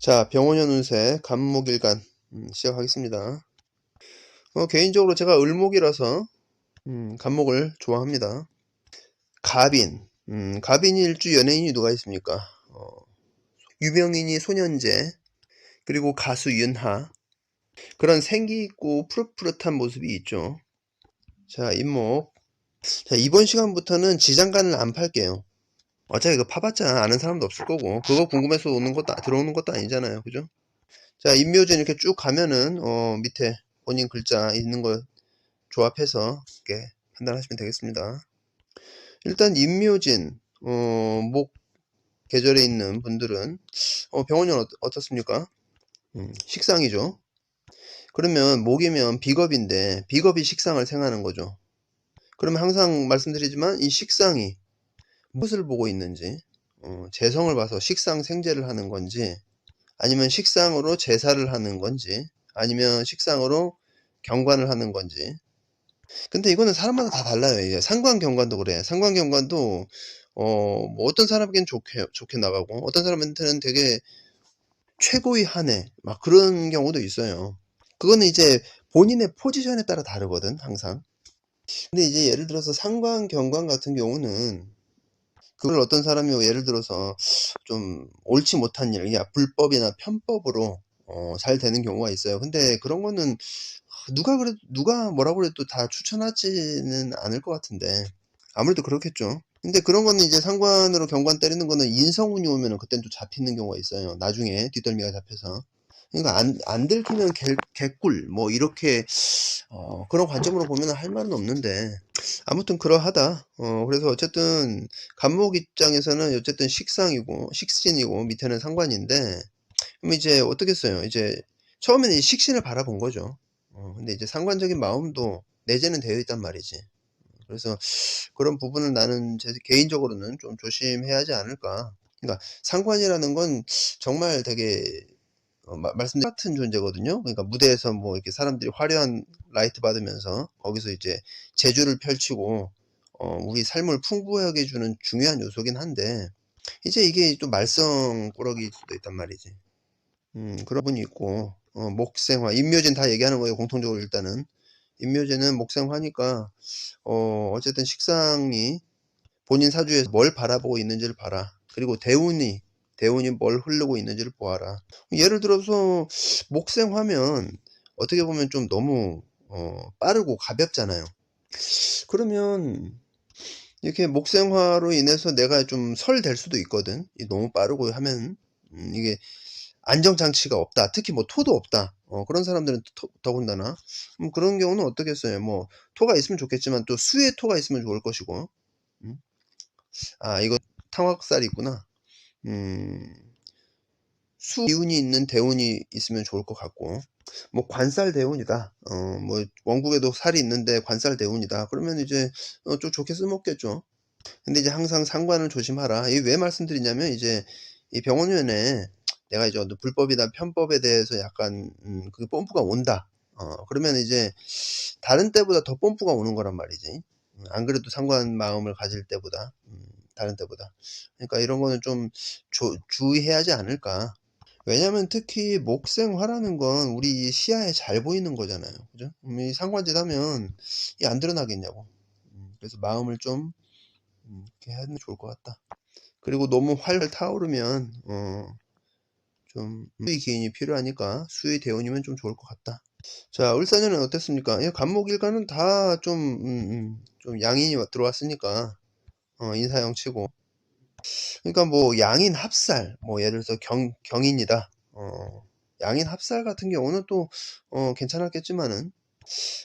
자, 병원연 운세 간목일간 시작하겠습니다. 개인적으로 제가 을목이라서 간목을 좋아합니다. 갑인, 갑인이 일주 연예인이 누가 있습니까? 유명인이 손현재, 그리고 가수 윤하, 그런 생기있고 푸릇푸릇한 모습이 있죠. 자, 임목. 자, 이번 시간부터는 지장간을 안 팔게요. 어차피 이거 파봤자 아는 사람도 없을 거고, 그거 궁금해서 들어오는 것도 아니잖아요. 그죠? 자, 임묘진 이렇게 쭉 가면은 밑에 본인 글자 있는 거 조합해서 이렇게 판단하시면 되겠습니다. 일단 임묘진 목 계절에 있는 분들은 병원년 어떻습니까? 식상이죠. 그러면 목이면 비겁인데 비겁이 식상을 생하는 거죠. 그러면 항상 말씀드리지만 이 식상이 무엇을 보고 있는지, 재성을 봐서 식상 생재를 하는 건지, 아니면 식상으로 제사를 하는 건지, 아니면 식상으로 경관을 하는 건지. 근데 이거는 사람마다 다 달라요. 이게 상관경관도 그래. 상관경관도 뭐 어떤 사람에겐 좋게 나가고, 어떤 사람한테는 되게 최고의 한 해 막 그런 경우도 있어요. 그거는 이제 본인의 포지션에 따라 다르거든, 항상. 근데 이제 예를 들어서 상관경관 같은 경우는 그걸 어떤 사람이 예를 들어서 좀 옳지 못한 일, 그냥 불법이나 편법으로 잘 되는 경우가 있어요. 근데 그런 거는 누가 뭐라고 그래도 다 추천하지는 않을 것 같은데, 아무래도 그렇겠죠. 근데 그런 거는 이제 상관으로 경관 때리는 거는 인성운이 오면은 그땐 또 잡히는 경우가 있어요. 나중에 뒷덜미가 잡혀서. 그러니까 안 들키면 개꿀 뭐 이렇게 그런 관점으로 보면 할 말은 없는데, 아무튼 그러하다. 그래서 어쨌든 간목 입장에서는 어쨌든 식상이고 식신이고 밑에는 상관인데, 그럼 이제 어떻겠어요? 이제 처음에는 이 식신을 바라본 거죠. 근데 이제 상관적인 마음도 내재는 되어 있단 말이지. 그래서 그런 부분을 나는 제 개인적으로는 좀 조심해야 하지 않을까. 그러니까 상관이라는 건 정말 되게 말씀드린 같은 존재거든요. 그러니까 무대에서 뭐 이렇게 사람들이 화려한 라이트 받으면서 거기서 이제 재주를 펼치고 우리 삶을 풍부하게 해주는 중요한 요소긴 한데, 이제 이게 또 말썽꾸러기일 수도 있단 말이지. 그런 부분이 있고, 목생화, 임묘진 다 얘기하는 거예요. 공통적으로 일단은 임묘진은 목생화니까 어쨌든 식상이 본인 사주에서 뭘 바라보고 있는지를 봐라. 그리고 대운이 뭘 흐르고 있는지를 보아라. 예를 들어서 목생화면 어떻게 보면 좀 너무 빠르고 가볍잖아요. 그러면 이렇게 목생화로 인해서 내가 좀 설될 수도 있거든. 너무 빠르고 하면 이게 안정장치가 없다. 특히 뭐 토도 없다. 그런 사람들은 더군다나. 그런 경우는 어떻겠어요. 뭐 토가 있으면 좋겠지만 또 수의 토가 있으면 좋을 것이고. 음. 아, 이거 탕화살이 있구나. 수 기운이 있는 대운이 있으면 좋을 것 같고, 뭐 관살 대운이다. 뭐 원국에도 살이 있는데 관살 대운이다. 그러면 이제 좀 좋게 써먹겠죠. 근데 이제 항상 상관을 조심하라. 이 왜 말씀드리냐면, 이제 이 병원면에 내가 이제 불법이나 편법에 대해서 약간 그 뽐뿌가 온다. 그러면 이제 다른 때보다 더 뽐뿌가 오는 거란 말이지. 안 그래도 상관 마음을 가질 때보다, 다른 때보다. 그러니까 이런 거는 좀 주의해야 하지 않을까. 왜냐면 특히 목생화라는 건 우리 시야에 잘 보이는 거잖아요. 그죠? 이 상관짓 하면 이 안 드러나겠냐고. 그래서 마음을 좀 이렇게 하면 좋을 것 같다. 그리고 너무 활활 타오르면 좀 수의 기인이 필요하니까 수의 대운이면 좀 좋을 것 같다. 자, 을사년은 어땠습니까? 간목일간은 다 좀 양인이 들어왔으니까 인사형 치고. 그러니까 뭐 양인 합살, 뭐 예를 들어서 경인이다. 양인 합살 같은 경우는 또 괜찮았겠지만은,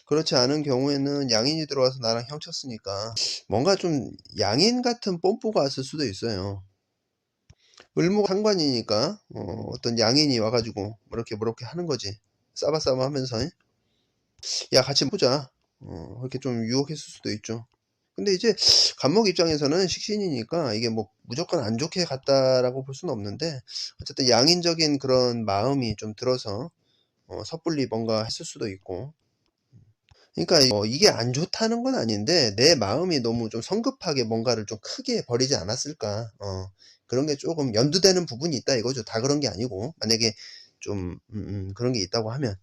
그렇지 않은 경우에는 양인이 들어와서 나랑 형쳤으니까 뭔가 좀 양인 같은 뽐뿌가 왔을 수도 있어요. 을목 상관이니까 어떤 양인이 와가지고 뭐렇게 하는 거지. 싸바싸바 하면서 야 같이 보자, 그렇게 좀 유혹했을 수도 있죠. 근데 이제 간목 입장에서는 식신이니까 이게 뭐 무조건 안 좋게 갔다라고 볼 수는 없는데, 어쨌든 양인적인 그런 마음이 좀 들어서 섣불리 뭔가 했을 수도 있고. 그러니까 이게 안 좋다는 건 아닌데 내 마음이 너무 좀 성급하게 뭔가를 좀 크게 버리지 않았을까. 그런 게 조금 연두되는 부분이 있다 이거죠. 다 그런 게 아니고 만약에 좀 그런 게 있다고 하면.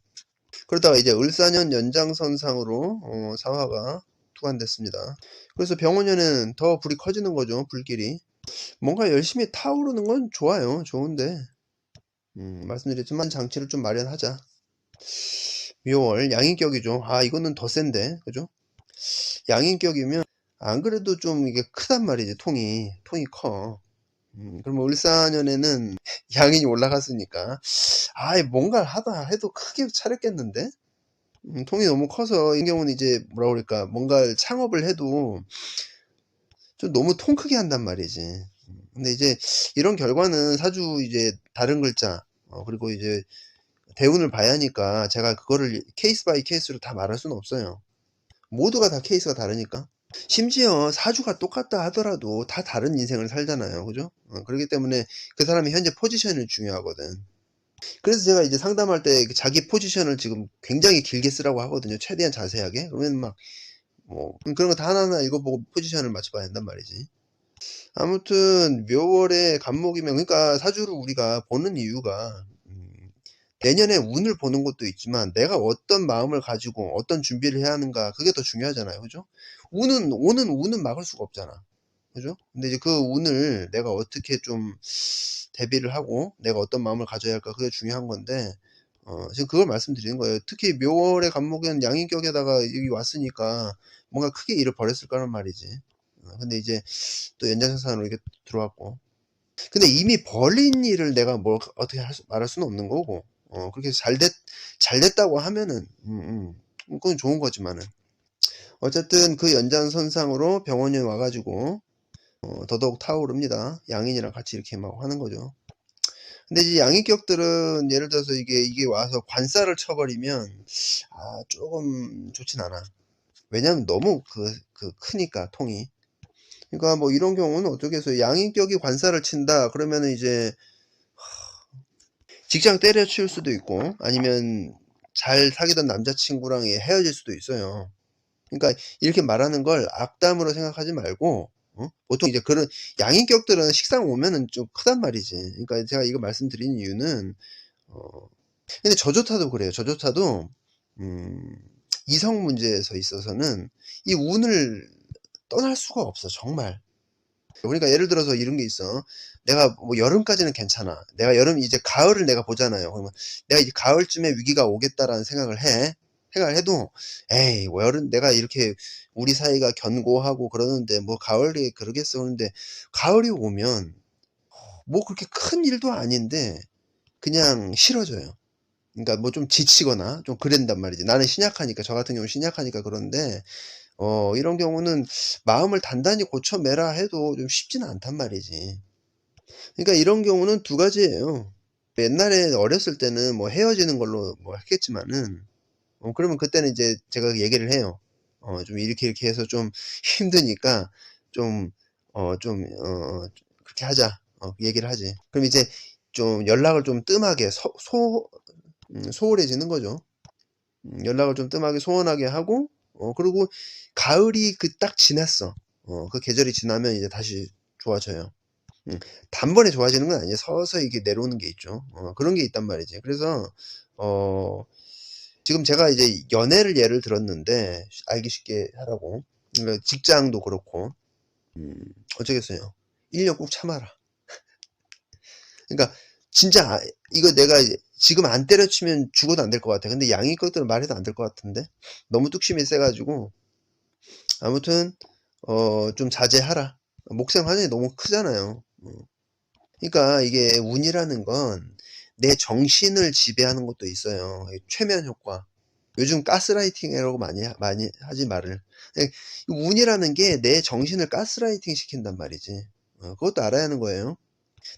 그러다가 이제 을사년 연장선상으로 사화가 투관됐습니다. 그래서 병원년은 더 불이 커지는 거죠. 불길이. 뭔가 열심히 타오르는 건 좋아요. 좋은데 말씀드렸지만 장치를 좀 마련하자. 묘월 양인격이죠. 아 이거는 더 센데 그죠? 양인격이면 안 그래도 좀 이게 크단 말이지. 통이 커. 그러면 을사년에는 양인이 올라갔으니까 아 뭔가를 하다 해도 크게 차렸겠는데 통이 너무 커서 이 경우는 이제 뭐라 그럴까 뭔가를 창업을 해도 좀 너무 통 크게 한단 말이지. 근데 이제 이런 결과는 사주 이제 다른 글자 그리고 이제 대운을 봐야 하니까 제가 그거를 케이스 바이 케이스로 다 말할 수는 없어요. 모두가 다 케이스가 다르니까. 심지어 사주가 똑같다 하더라도 다 다른 인생을 살잖아요. 그죠? 그렇기 때문에 그 사람의 현재 포지션이 중요하거든. 그래서 제가 이제 상담할 때 자기 포지션을 지금 굉장히 길게 쓰라고 하거든요. 최대한 자세하게. 그러면 막 그런 거 다 하나하나 읽어보고 포지션을 맞춰봐야 한단 말이지. 아무튼 묘월에 간목이면 그러니까 사주를 우리가 보는 이유가 내년에 운을 보는 것도 있지만 내가 어떤 마음을 가지고 어떤 준비를 해야 하는가 그게 더 중요하잖아요. 그죠? 운은 막을 수가 없잖아. 그죠? 근데 이제 그 운을 내가 어떻게 좀 대비를 하고 내가 어떤 마음을 가져야 할까 그게 중요한 건데 지금 그걸 말씀드리는 거예요. 특히 묘월의 간목에는 양인격에다가 여기 왔으니까 뭔가 크게 일을 벌였을 거란 말이지. 근데 이제 또 연장선상으로 이렇게 들어왔고 근데 이미 벌린 일을 내가 뭘 어떻게 말할 수는 없는 거고 그렇게 잘 됐다고 하면은 그건 좋은 거지만은 어쨌든 그 연장선상으로 병원에 와가지고 더더욱 타오릅니다. 양인이랑 같이 이렇게 막 하는 거죠. 근데 이제 양인격들은 예를 들어서 이게 와서 관살을 쳐버리면 조금 좋진 않아. 왜냐면 너무 크니까 통이. 그러니까 뭐 이런 경우는 어쩌겠어요. 양인격이 관살을 친다 그러면은 이제 직장 때려치울 수도 있고 아니면 잘 사귀던 남자친구랑 헤어질 수도 있어요. 그러니까 이렇게 말하는 걸 악담으로 생각하지 말고 보통 이제 그런 양인격들은 식상 오면은 좀 크단 말이지. 그러니까 제가 이거 말씀드리는 이유는 근데 저조타도 그래요. 저조타도 이성 문제에서 있어서는 이 운을 떠날 수가 없어 정말. 그러니까 예를 들어서 이런 게 있어. 내가 뭐 여름까지는 괜찮아. 내가 여름 이제 가을을 내가 보잖아요. 그러면 내가 이제 가을쯤에 위기가 오겠다라는 생각을 해. 생각을 해도 에이 뭐 여름 내가 이렇게 우리 사이가 견고하고 그러는데 뭐 가을이 그러겠어. 그런데 가을이 오면 뭐 그렇게 큰 일도 아닌데 그냥 싫어져요. 그러니까 뭐 좀 지치거나 좀 그런단 말이지. 나는 신약하니까 저 같은 경우 신약하니까 그런데 이런 경우는 마음을 단단히 고쳐매라 해도 좀 쉽지는 않단 말이지. 그러니까 이런 경우는 두 가지예요. 옛날에 어렸을 때는 뭐 헤어지는 걸로 뭐 했겠지만은, 그러면 그때는 이제 제가 얘기를 해요. 좀 이렇게 해서 좀 힘드니까 좀, 그렇게 하자. 얘기를 하지. 그럼 이제 좀 연락을 좀 뜸하게 소홀해지는 거죠. 연락을 좀 뜸하게 소원하게 하고 그리고 가을이 딱 지났어. 그 계절이 지나면 이제 다시 좋아져요. 단번에 좋아지는 건 아니에요. 서서히 이렇게 내려오는 게 있죠. 그런 게 있단 말이지. 그래서 어 지금 제가 이제 연애를 예를 들었는데 알기 쉽게 하라고. 그러니까 직장도 그렇고 어쩌겠어요. 1년 꼭 참아라. 그러니까 진짜 이거 내가 지금 안 때려치면 죽어도 안 될 것 같아. 근데 양이 것들은 말해도 안 될 것 같은데 너무 뚝심이 세가지고 아무튼 좀 자제하라. 목생 화전이 너무 크잖아요. 그러니까 이게 운이라는 건 내 정신을 지배하는 것도 있어요. 최면 효과. 요즘 가스라이팅이라고 많이 하지 말을. 운이라는 게 내 정신을 가스라이팅 시킨단 말이지. 그것도 알아야 하는 거예요.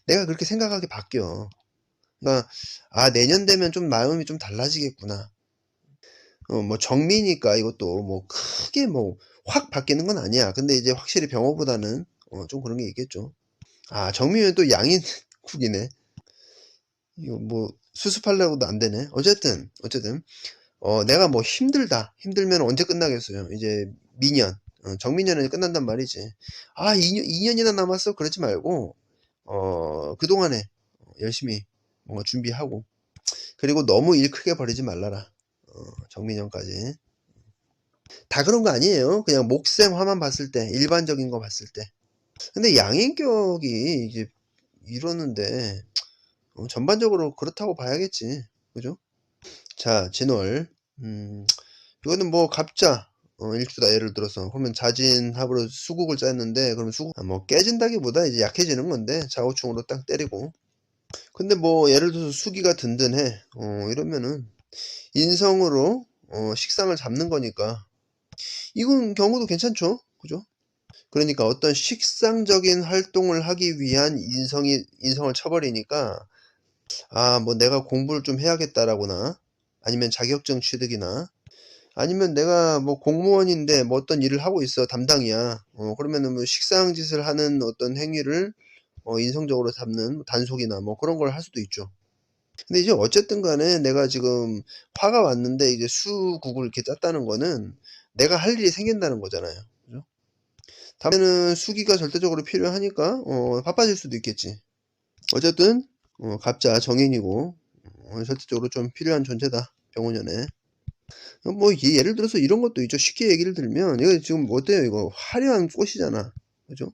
내가 그렇게 생각하게 바뀌어. 그러니까 내년 되면 좀 마음이 좀 달라지겠구나. 뭐 정미니까 이것도 뭐 크게 뭐 확 바뀌는 건 아니야. 근데 이제 확실히 병호보다는 좀 그런 게 있겠죠. 정미면 또 양인국이네. 이거 뭐 수습하려고도 안 되네. 어쨌든 내가 뭐 힘들면 언제 끝나겠어요. 이제 미년 정미년에 끝난단 말이지. 2년이나 남았어 그러지 말고 그동안에 열심히 뭔가 준비하고, 그리고 너무 일 크게 벌이지 말라라. 정민형까지. 다 그런 거 아니에요. 그냥 목생화만 봤을 때, 일반적인 거 봤을 때. 근데 양인격이 이제 이러는데, 전반적으로 그렇다고 봐야겠지. 그죠? 자, 진월. 이거는 뭐 갑자 일주다. 예를 들어서 그러면 자진합으로 수국을 짰는데, 그러면 뭐 깨진다기보다 이제 약해지는 건데, 좌우충으로 딱 때리고. 근데 뭐 예를 들어서 수기가 든든해. 이러면은 인성으로 식상을 잡는 거니까 이건 경우도 괜찮죠. 그죠? 그러니까 어떤 식상적인 활동을 하기 위한 인성을 쳐버리니까, 뭐 내가 공부를 좀 해야겠다라거나, 아니면 자격증 취득이나, 아니면 내가 뭐 공무원인데 뭐 어떤 일을 하고 있어, 담당이야. 그러면은 뭐 식상짓을 하는 어떤 행위를 인성적으로 잡는 단속이나 뭐 그런 걸 할 수도 있죠. 근데 이제 어쨌든 간에 내가 지금 화가 왔는데 이제 수국을 이렇게 짰다는 거는 내가 할 일이 생긴다는 거잖아요. 그죠? 다음에는 수기가 절대적으로 필요하니까 바빠질 수도 있겠지. 어쨌든 갑자 정인이고 절대적으로 좀 필요한 존재다. 병원년에. 뭐 예를 들어서 이런 것도 있죠. 쉽게 얘기를 들면 이거 지금 어때요? 이거 화려한 꽃이잖아. 그죠?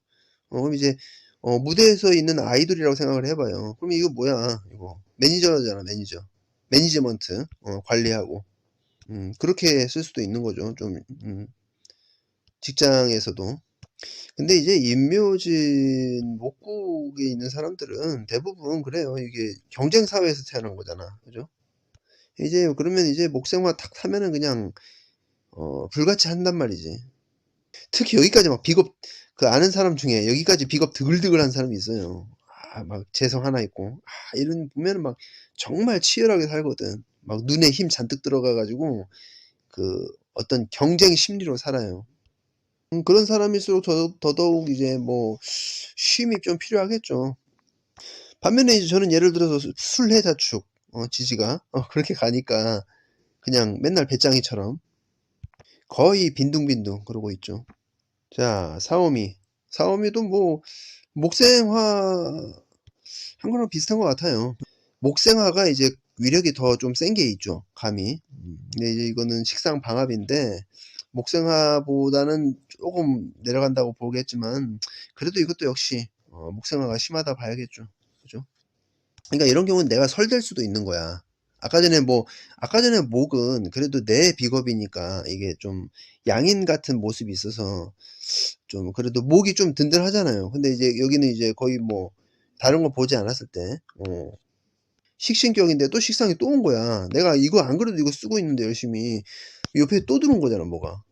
그럼 이제 무대에서 있는 아이돌이라고 생각을 해봐요. 그럼 이거 뭐야? 이거 매니저잖아. 매니지먼트 관리하고. 그렇게 쓸 수도 있는 거죠. 좀 직장에서도. 근데 이제 임묘진 목국에 있는 사람들은 대부분 그래요. 이게 경쟁 사회에서 태어난 거잖아. 그죠? 이제 그러면 이제 목생화 탁 타면은 그냥 불같이 한단 말이지. 특히 여기까지 막 비겁, 그 아는 사람 중에 여기까지 비겁 드글드글한 사람이 있어요. 막 재성 하나 있고, 이런 보면은 막 정말 치열하게 살거든. 막 눈에 힘 잔뜩 들어가가지고 그 어떤 경쟁 심리로 살아요. 그런 사람일수록 더더욱 이제 뭐 쉼이 좀 필요하겠죠. 반면에 이제 저는 예를 들어서 술래자축 지지가 그렇게 가니까 그냥 맨날 배짱이처럼 거의 빈둥빈둥 그러고 있죠. 자, 사오미도 뭐 목생화 한 거랑 비슷한 것 같아요. 목생화가 이제 위력이 더 좀 센 게 있죠, 감이. 근데 이제 이거는 식상 방합인데 목생화보다는 조금 내려간다고 보겠지만, 그래도 이것도 역시 목생화가 심하다 봐야겠죠. 그죠? 그러니까 이런 경우는 내가 설될 수도 있는 거야. 아까 전에 목은 그래도 내 비겁이니까 이게 좀 양인 같은 모습이 있어서 좀 그래도 목이 좀 든든하잖아요. 근데 이제 여기는 이제 거의 뭐 다른 거 보지 않았을 때 식신격인데 또 식상이 또 온 거야. 내가 이거 안 그래도 이거 쓰고 있는데 열심히 옆에 또 들어온 거잖아, 뭐가.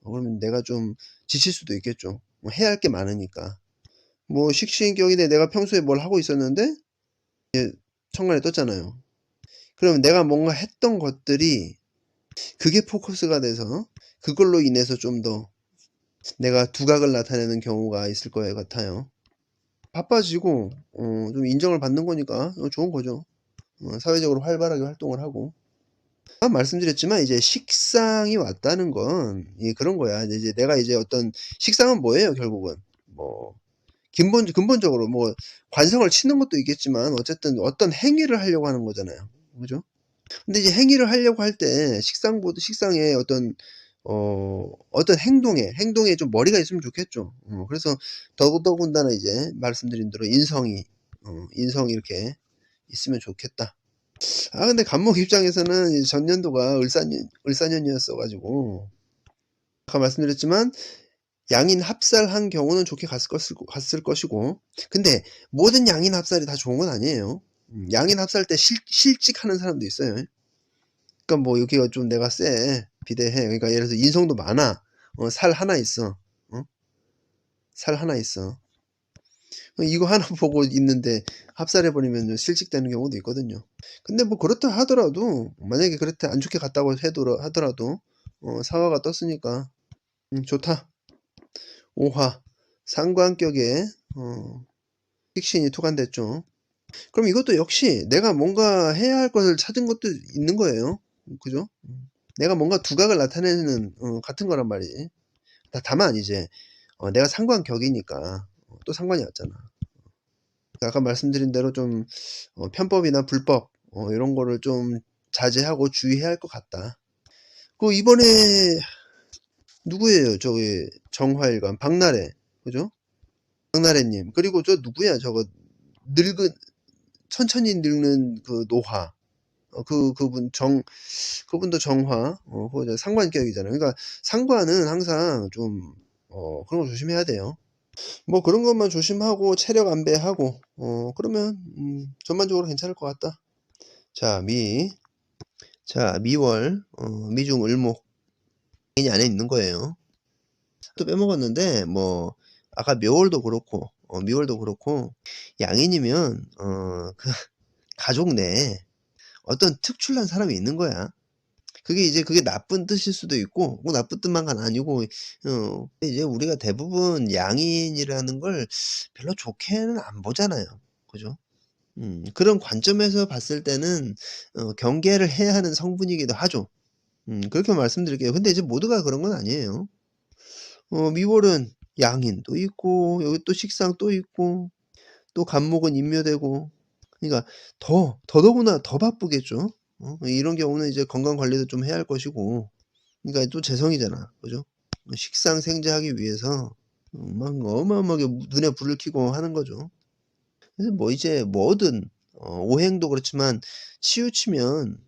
그러면 내가 좀 지칠 수도 있겠죠. 뭐 해야 할 게 많으니까. 뭐 식신격인데 내가 평소에 뭘 하고 있었는데 천간에 떴잖아요. 그러면 내가 뭔가 했던 것들이 그게 포커스가 돼서 그걸로 인해서 좀 더 내가 두각을 나타내는 경우가 있을 것 같아요. 바빠지고 좀 인정을 받는 거니까 좋은 거죠. 사회적으로 활발하게 활동을 하고. 말씀드렸지만 이제 식상이 왔다는 건 그런 거야. 이제 내가 이제 어떤 식상은 뭐예요, 결국은. 뭐 근본적으로 뭐 관성을 치는 것도 있겠지만 어쨌든 어떤 행위를 하려고 하는 거잖아요. 그죠? 근데 이제 행위를 하려고 할 때 식상에 어떤 행동에 좀 머리가 있으면 좋겠죠. 그래서 더더군다나 이제 말씀드린 대로 인성이 이렇게 있으면 좋겠다. 근데 간목 입장에서는 전년도가 을사년이었어가지고, 아까 말씀드렸지만, 양인 합살한 경우는 좋게 갔을 것이고, 근데 모든 양인 합살이 다 좋은 건 아니에요. 양인 합살 때 실직하는 사람도 있어요. 그러니까 뭐 여기가 좀 내가 비대해. 그러니까 예를 들어서 인성도 많아. 살 하나 있어. 살 하나 있어. 이거 하나 보고 있는데 합살해버리면 실직되는 경우도 있거든요. 근데 뭐 그렇다 하더라도, 만약에 그렇게 안 좋게 갔다고 하더라도 사화가 떴으니까 좋다. 5화 상관격에 식신이 투관됐죠. 그럼 이것도 역시 내가 뭔가 해야 할 것을 찾은 것도 있는 거예요. 그죠? 내가 뭔가 두각을 나타내는 같은 거란 말이지. 다만 이제 내가 상관격이니까 또 상관이 왔잖아. 아까 말씀드린 대로 좀 편법이나 불법 이런 거를 좀 자제하고 주의해야 할 것 같다. 그 이번에 누구예요? 저기 정화일관 박나래, 그죠? 박나래님. 그리고 저 누구야? 저거 늙은 천천히 늙는 그 노화. 그분도 정화. 그거 상관격이잖아요. 그러니까 상관은 항상 좀 그런 거 조심해야 돼요. 뭐 그런 것만 조심하고 체력 안배하고 그러면 전반적으로 괜찮을 것 같다. 자, 미월 미중 을목 이 안에 있는 거예요. 또 빼먹었는데 뭐 아까 묘월도 그렇고 미월도 그렇고 양인이면 그 가족 내에 어떤 특출난 사람이 있는 거야. 그게 나쁜 뜻일 수도 있고 뭐 나쁜 뜻만은 아니고 이제 우리가 대부분 양인이라는 걸 별로 좋게는 안 보잖아요. 그죠? 그런 관점에서 봤을 때는 경계를 해야 하는 성분이기도 하죠. 그렇게 말씀드릴게요. 근데 이제 모두가 그런 건 아니에요. 미월은 양인도 있고 여기 또 식상 또 있고 또 간목은 인묘되고 그러니까 더더구나 더 바쁘겠죠. 이런 경우는 이제 건강 관리도 좀 해야 할 것이고 그러니까 또 재성이잖아. 그죠? 식상 생재하기 위해서 막 어마어마하게 눈에 불을 켜고 하는 거죠. 그래서 뭐 이제 뭐든 오행도 그렇지만 치우치면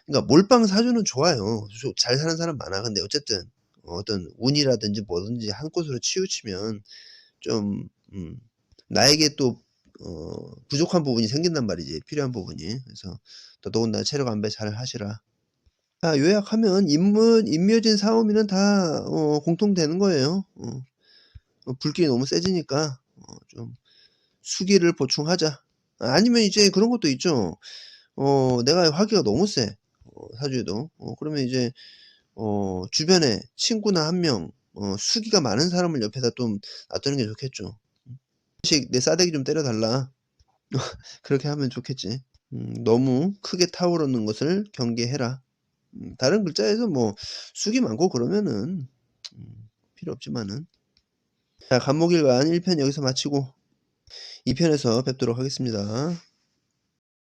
그러니까 몰빵 사주는 좋아요. 잘 사는 사람 많아. 근데 어쨌든 어떤 운이라든지 뭐든지 한 곳으로 치우치면 좀 나에게 또 부족한 부분이 생긴단 말이지. 필요한 부분이. 그래서 더더군다나 체력 안배 잘 하시라. 요약하면 임묘진 사오미는 다 공통되는 거예요. 불길이 너무 세지니까 좀 수기를 보충하자. 아니면 이제 그런 것도 있죠. 내가 화기가 너무 세. 사주에도. 그러면 이제 주변에 친구나 한 명 수기가 많은 사람을 옆에다 좀 놔두는 게 좋겠죠. "씩 내 싸대기 좀 때려 달라." 그렇게 하면 좋겠지. "너무 크게 타오르는 것을 경계해라." 다른 글자에서 뭐 수기 많고 그러면은 필요 없지만은. 자, 간목일간 1편 여기서 마치고 2편에서 뵙도록 하겠습니다.